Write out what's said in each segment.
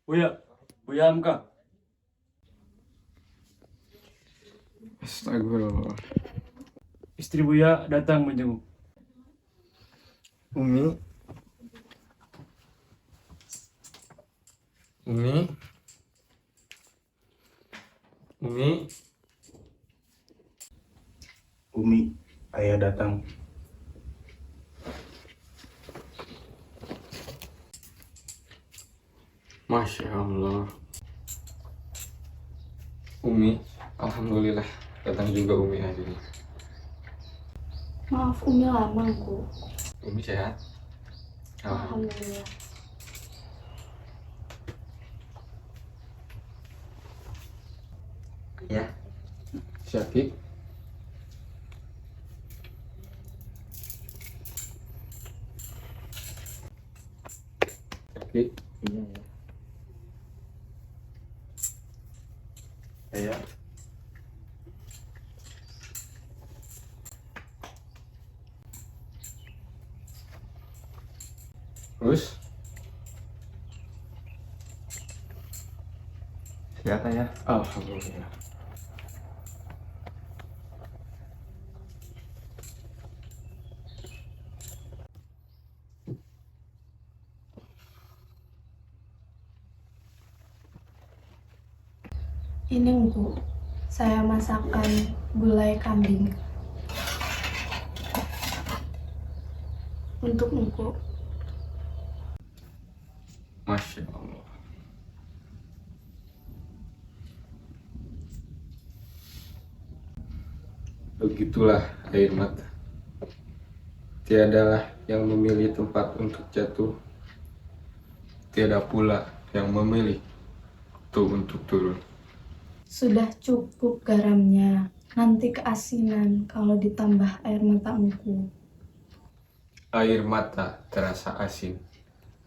Buya, Buya Hamka. Astagfirullah. Istri Buya datang menjenguk. Umi. Umi. Umi. Umi, ayah datang. Masya Allah. Umi, alhamdulillah datang juga Umi hari ini. Maaf, Umi lama, Bu. Umi sehat? Alhamdulillah. Ya. Syakik. Syakik. Iya ya. Ayah, Terus? sehat ayah. Alhamdulillah. Ini, Bu, saya masakan gulai kambing untuk Engku. Masya Allah. Begitulah air mata. Tiadalah yang memilih tempat untuk jatuh. Tiada pula yang memilih untuk turun. Sudah cukup garamnya, nanti keasinan kalau ditambah air mata Engku. Air mata terasa asin,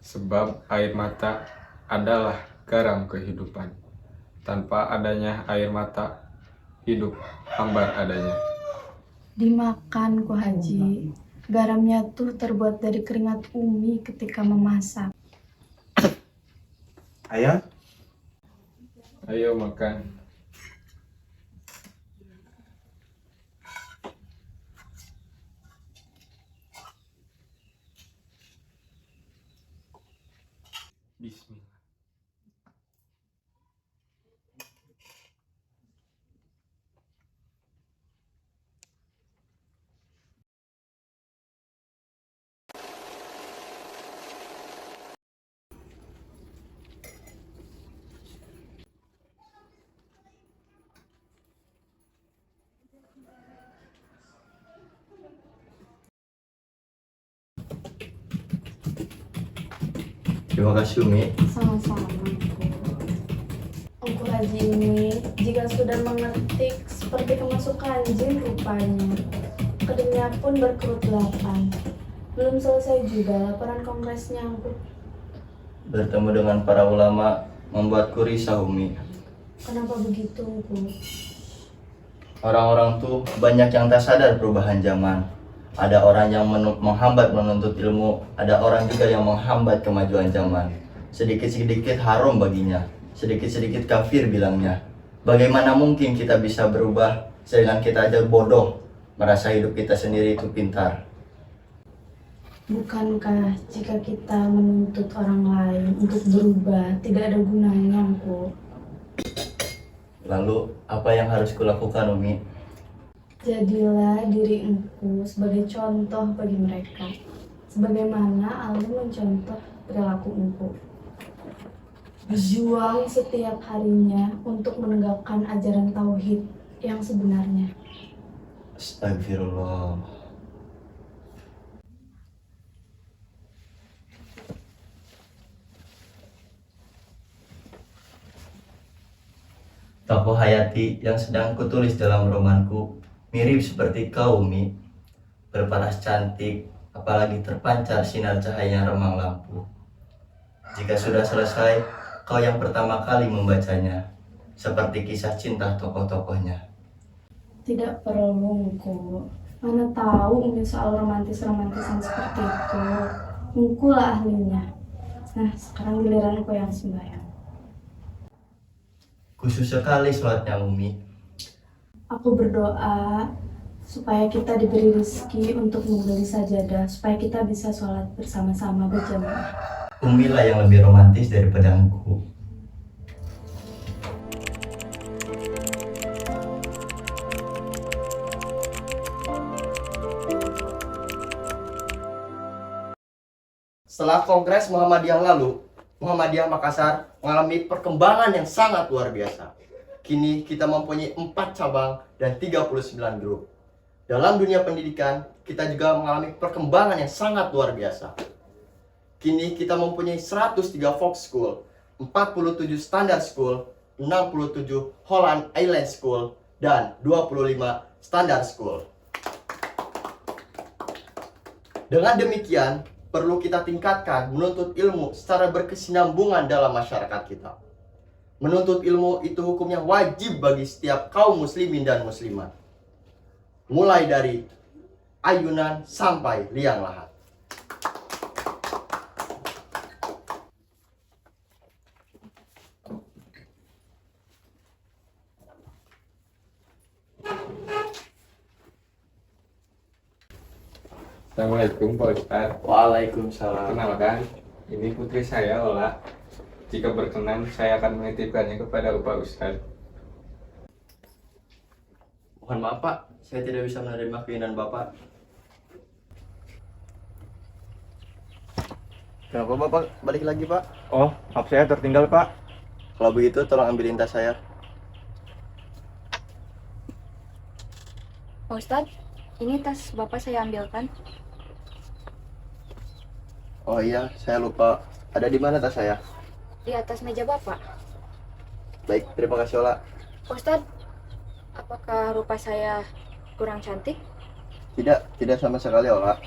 sebab air mata adalah garam kehidupan. Tanpa adanya air mata, hidup hambar adanya. Dimakan, Ku Haji. Garamnya tuh terbuat dari keringat Umi ketika memasak. Ayah, Ayo makan. Bismillah. terima kasih Umi. Sama-sama, Engku Haji ini jika sudah mengetik seperti kemasukan jin rupanya. Kedenya pun berkerut 8. Belum selesai juga laporan kongresnya, Engku. Bertemu dengan para ulama membuatku risau Umi. Kenapa begitu, Engku? Orang-orang tuh banyak yang tak sadar perubahan zaman. Ada orang yang menghambat menuntut ilmu, ada orang juga yang menghambat kemajuan zaman. Sedikit-sedikit haram baginya, sedikit-sedikit kafir bilangnya. Bagaimana mungkin kita bisa berubah sedangkan kita aja bodoh, merasa hidup kita sendiri itu pintar. Bukankah jika kita menuntut orang lain untuk berubah tidak ada gunanya, Engku? Lalu apa yang harus kulakukan Umi? Jadilah diri Engku sebagai contoh bagi mereka, sebagaimana alim mencontoh perilaku Engku. Berjuang setiap harinya untuk menegakkan ajaran tauhid yang sebenarnya. Astagfirullah. Tokoh hayati yang sedang kutulis dalam romanku mirip seperti kau, Umi. Berparas cantik, apalagi terpancar sinar cahaya yang remang lampu. Jika sudah selesai, kau yang pertama kali membacanya, seperti kisah cinta tokoh-tokohnya. Tidak perlu, Engku. Mana tahu Umi soal romantisan seperti itu. Engku lah ahlinya. Nah, sekarang giliran Engku yang sembahyang. Khusus sekali sholatnya Umi. Aku berdoa supaya kita diberi rezeki untuk membeli sajadah, supaya kita bisa sholat bersama-sama berjamaah. Umi lah yang lebih romantis daripada engku. Setelah Kongres Muhammadiyah lalu, Muhammadiyah Makassar mengalami perkembangan yang sangat luar biasa. Kini kita mempunyai 4 cabang dan 39 grup. Dalam dunia pendidikan, kita juga mengalami perkembangan yang sangat luar biasa. Kini kita mempunyai 103 Fox School, 47 Standard School, 67 Holland Island School, dan 25 Standard School. Dengan demikian, perlu kita tingkatkan menuntut ilmu secara berkesinambungan dalam masyarakat kita. Menuntut ilmu itu hukumnya wajib bagi setiap kaum muslimin dan muslimat. Mulai dari ayunan sampai liang lahat. Assalamualaikum Pak Ustadz. Waalaikumsalam. Kenalkan, ini putri saya Ola. Jika berkenan, saya akan menitipkannya kepada Pak Ustadz. Mohon maaf Pak, saya tidak bisa menerima keinginan Bapak. Kenapa Bapak balik lagi Pak? Oh, maaf saya tertinggal Pak. Kalau begitu tolong ambilin tas saya. Pak Ustadz, ini tas Bapak saya ambilkan. Oh iya, saya lupa. Ada di mana tas saya? Di atas meja Bapak. Baik, terima kasih Ola. Pak Ustadz, apakah rupa saya kurang cantik? Tidak sama sekali Ola.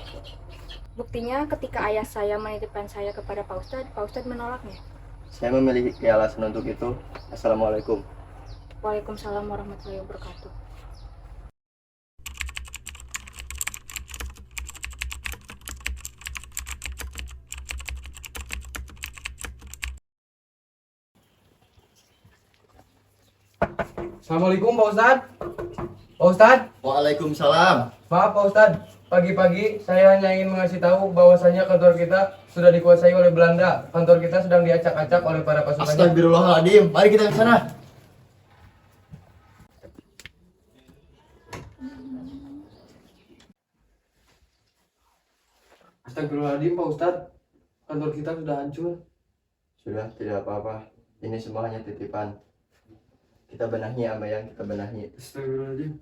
Buktinya ketika ayah saya menitipkan saya kepada Pak Ustadz menolaknya. Saya memiliki alasan untuk itu. Assalamualaikum. Waalaikumsalam warahmatullahi wabarakatuh. Assalamualaikum Pak Ustadz. Pak Ustadz, Waalaikumsalam. maaf Pak Ustadz. Pagi-pagi saya hanya ingin mengasih tahu bahwasanya kantor kita sudah dikuasai oleh Belanda. Kantor kita sedang diacak-acak oleh para pasukannya. Astagfirullahaladzim. Mari kita ke sana. Astagfirullahaladzim Pak Ustadz. Kantor kita sudah hancur. Sudah, tidak apa-apa. Ini semua hanya titipan. Kita benahi ya, Bayang. Kita benahi. Astagfirullahaladzim.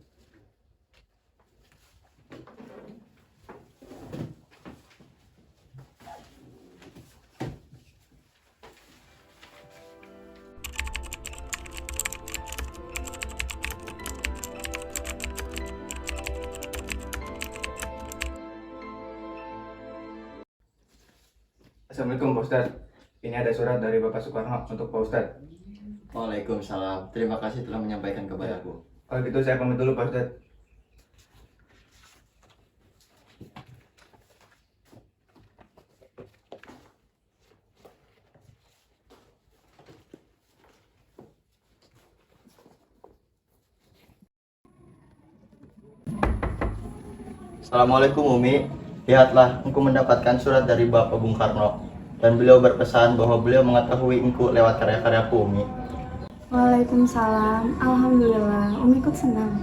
Assalamualaikum Pak Ustadz. Ini ada surat dari Bapak Soekarno untuk Pak Ustadz. Waalaikumsalam. Terima kasih telah menyampaikan kepadaku. Kalau gitu saya pamit dulu Pak Ustadz. Assalamualaikum Umi. Lihatlah, engkau mendapatkan surat dari Bapak Bung Karno. Dan beliau berpesan bahwa beliau mengetahui engkau lewat karya-karyaku Umi. Waalaikumsalam. Alhamdulillah, Umi ikut senang.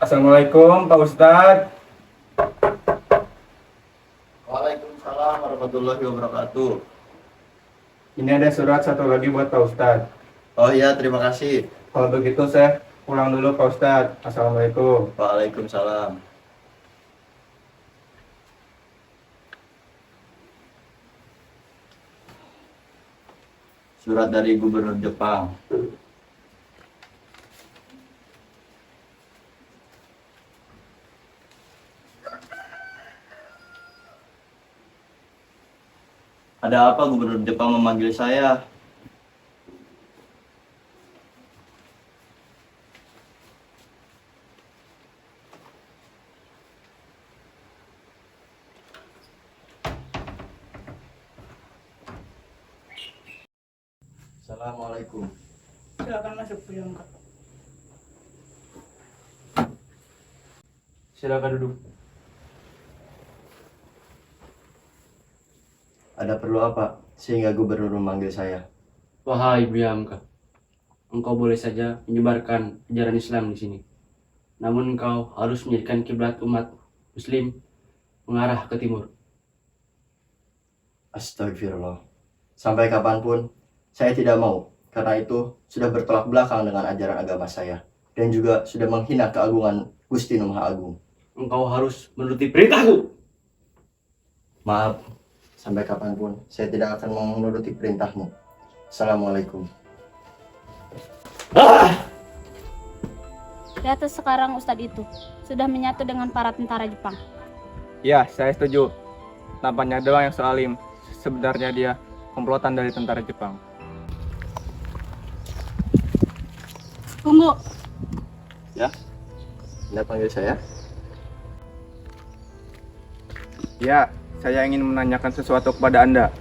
Assalamualaikum Pak Ustadz. Waalaikumsalam warahmatullahi wabarakatuh. Ini ada surat satu lagi buat Pak Ustadz. Oh iya, terima kasih. Kalau begitu saya pulang dulu Pak Ustadz. Assalamualaikum. Waalaikumsalam. Surat dari Gubernur Jepang. Ada apa Gubernur Jepang memanggil saya? Assalamualaikum. Silakan masuk Priyanka. Silakan duduk. Ada perlu apa sehingga gubernur memanggil saya? Wahai Buya Hamka, engkau boleh saja menyebarkan ajaran Islam di sini. Namun engkau harus menjadikan kiblat umat Muslim mengarah ke timur. Astagfirullah. Sampai kapanpun saya tidak mau, karena itu sudah bertolak belakang dengan ajaran agama saya dan juga sudah menghina keagungan Gusti Nu Maha Agung. Engkau harus menuruti perintahku. Maaf, sampai kapanpun saya tidak akan mau menuruti perintahmu. Assalamualaikum. Lihat sekarang Ustadz itu sudah menyatu dengan para tentara Jepang. Ya, saya setuju. Nampaknya doang yang soalim. Sebenarnya dia komplotan dari tentara Jepang. Tunggu. Ya, Anda panggil saya? Ya, saya ingin menanyakan sesuatu kepada Anda.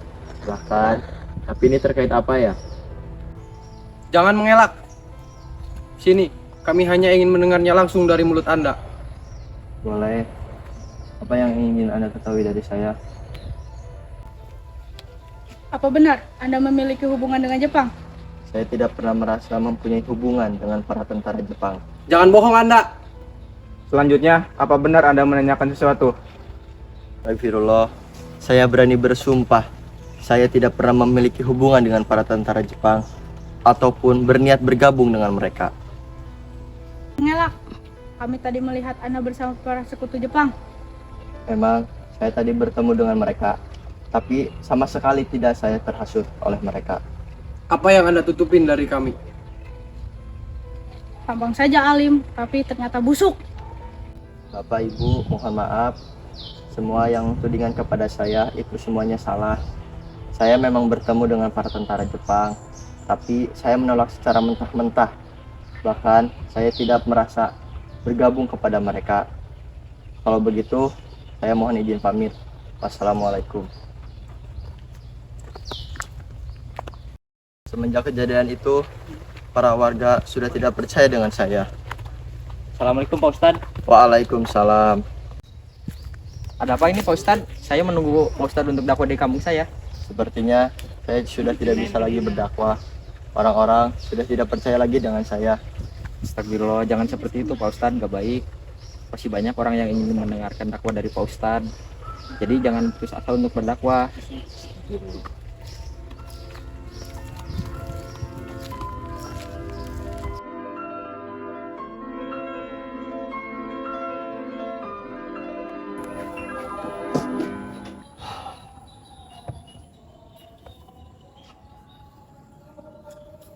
Bahkan, tapi ini terkait apa ya? Jangan mengelak. Sini, kami hanya ingin mendengarnya langsung dari mulut Anda. Boleh. Apa yang ingin Anda ketahui dari saya? Apa benar Anda memiliki hubungan dengan Jepang? Saya tidak pernah merasa mempunyai hubungan dengan para tentara Jepang. Jangan bohong Anda. Selanjutnya, apa benar Anda menanyakan sesuatu? Astagfirullah. Saya berani bersumpah, saya tidak pernah memiliki hubungan dengan para tentara Jepang ataupun berniat bergabung dengan mereka. Mengelak. Kami tadi melihat Anda bersama para sekutu Jepang. Memang saya tadi bertemu dengan mereka, tapi sama sekali tidak saya terhasut oleh mereka. Apa yang Anda tutupin dari kami? Tampang saja alim, tapi ternyata busuk. Bapak Ibu, mohon maaf. Semua yang tudingan kepada saya itu semuanya salah. Saya memang bertemu dengan para tentara Jepang, tapi saya menolak secara mentah-mentah. Bahkan saya tidak merasa bergabung kepada mereka. Kalau begitu, saya mohon izin pamit. Wassalamualaikum. Semenjak kejadian itu, para warga sudah tidak percaya dengan saya. Assalamualaikum Pak Ustadz. Waalaikumsalam. Ada apa ini Pak Ustadz? Saya menunggu Pak Ustadz untuk dakwah di kampung saya. Sepertinya saya sudah tidak bisa lagi berdakwah. Orang-orang sudah tidak percaya lagi dengan saya. Astagfirullah, jangan seperti itu Pak Ustadz, gak baik. Masih banyak orang yang ingin mendengarkan dakwah dari Pak Ustadz. Jadi jangan putus asa untuk berdakwah.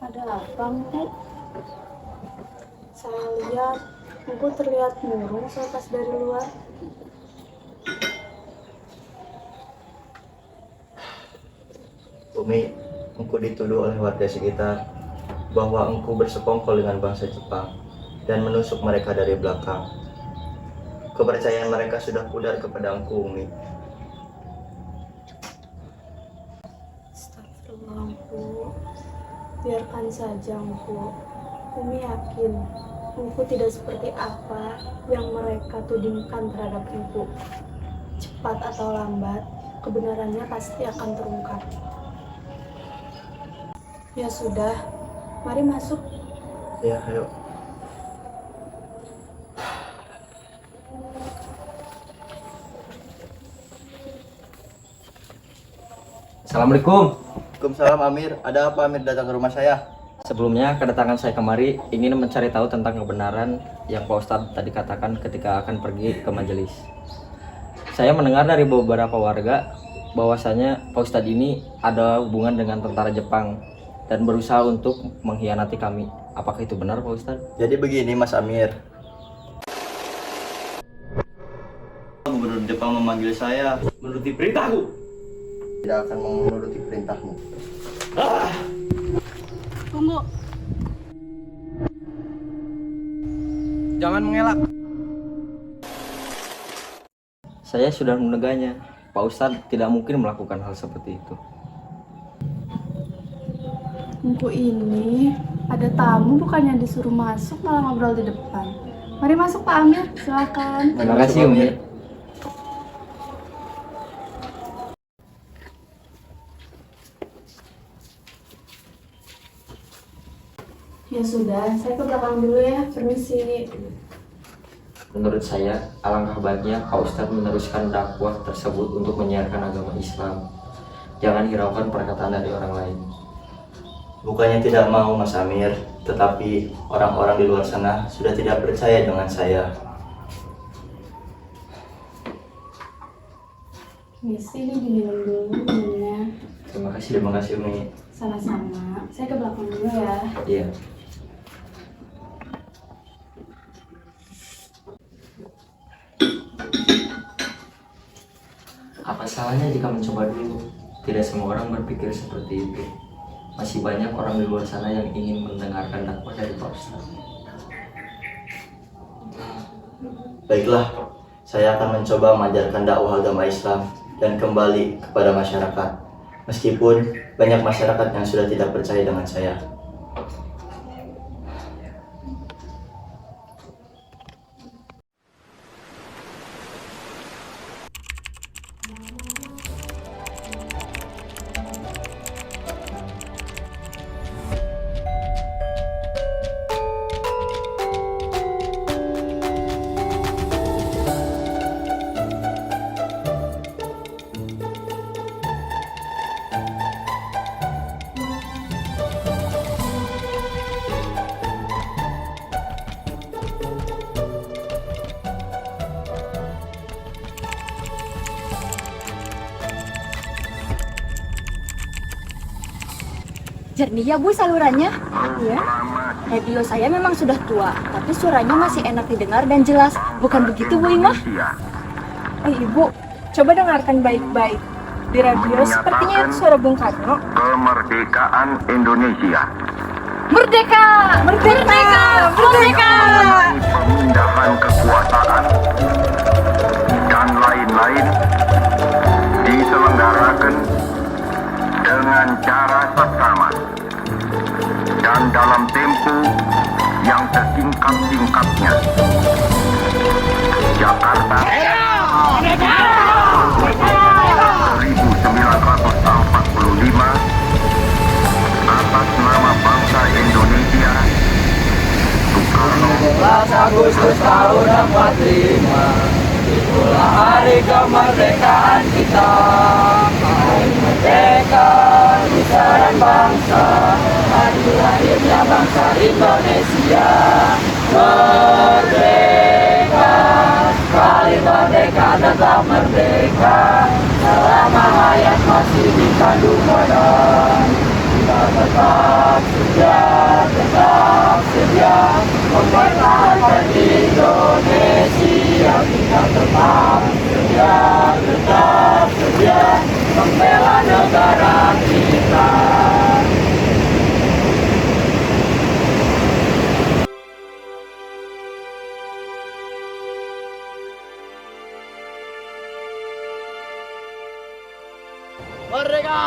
Ada apa, Mpu? Saya lihat Mpu terlihat murung selepas dari luar. Umi, engkau dituduh oleh warga sekitar bahwa engkau bersekongkol dengan bangsa Jepang dan menusuk mereka dari belakang. Kepercayaan mereka sudah pudar kepada engkau, Umi. Astagfirullah, Mpu. Biarkan saja, Mpu. Umi yakin Mpu tidak seperti apa yang mereka tudingkan terhadap Mpu. Cepat atau lambat, kebenarannya pasti akan terungkap. Ya sudah, mari masuk. Ya, ayo. Assalamualaikum. Waalaikumsalam, Amir. Ada apa Amir datang ke rumah saya? Sebelumnya kedatangan saya kemari ingin mencari tahu tentang kebenaran yang Pak Ustadz tadi katakan ketika akan pergi ke majelis. Saya mendengar dari beberapa warga bahwasanya Pak Ustadz ini ada hubungan dengan tentara Jepang dan berusaha untuk mengkhianati kami. Apakah itu benar Pak Ustadz? Jadi begini, Mas Amir. Gubernur Jepang memanggil saya. Menuruti perintahku. Tidak akan menuruti perintahmu. Tunggu. Jangan mengelak. Saya sudah meneganya. Pak Ustadz tidak mungkin melakukan hal seperti itu. Engku ini ada tamu bukannya disuruh masuk malah ngobrol di depan. Mari masuk Pak Amir, silakan. Terima kasih Umi. Ya sudah, saya ke belakang dulu ya, permisi. Menurut saya, alangkah baiknya Pak Ustadz meneruskan dakwah tersebut untuk menyiarkan agama Islam. Jangan hiraukan perkataan dari orang lain. Bukannya tidak mau Mas Amir, tetapi orang-orang di luar sana sudah tidak percaya dengan saya. Misi ini diminum dulu minumnya. Terima kasih Umi. Sama-sama. Saya ke belakang dulu ya. Iya. Apa salahnya jika mencoba dulu? Tidak semua orang berpikir seperti itu. Masih banyak orang di luar sana yang ingin mendengarkan dakwah dari Pak Ustadz. Baiklah, saya akan mencoba mengajarkan dakwah agama Islam dan kembali kepada masyarakat. Meskipun banyak masyarakat yang sudah tidak percaya dengan saya. Jernih ya Bu salurannya? Iya. Radio saya memang sudah tua, tapi suaranya masih enak didengar dan jelas. Bukan begitu Bu Imah? Ibu, coba dengarkan baik-baik. Di radio sepertinya suara Bung Karno. Kemerdekaan Indonesia. Merdeka! Merdeka! Merdeka! Pemindahan kekuasaan dan lain-lain diselenggarakan dengan cara seksama dan dalam tempo yang sesingkat-singkatnya. Jakarta 1945 atas nama bangsa Indonesia. Soekarno 17 Agustus tahun 45, itulah hari kemerdekaan kita. Hari merdeka, nusa dan bangsa, hari lahirnya bangsa Indonesia. Merdeka, kali merdeka tetap merdeka, selama hayat masih dikandung badan. Kita tetap setia mempertahankan Indonesia. Kita tetap setia membela negara kita. Merdeka!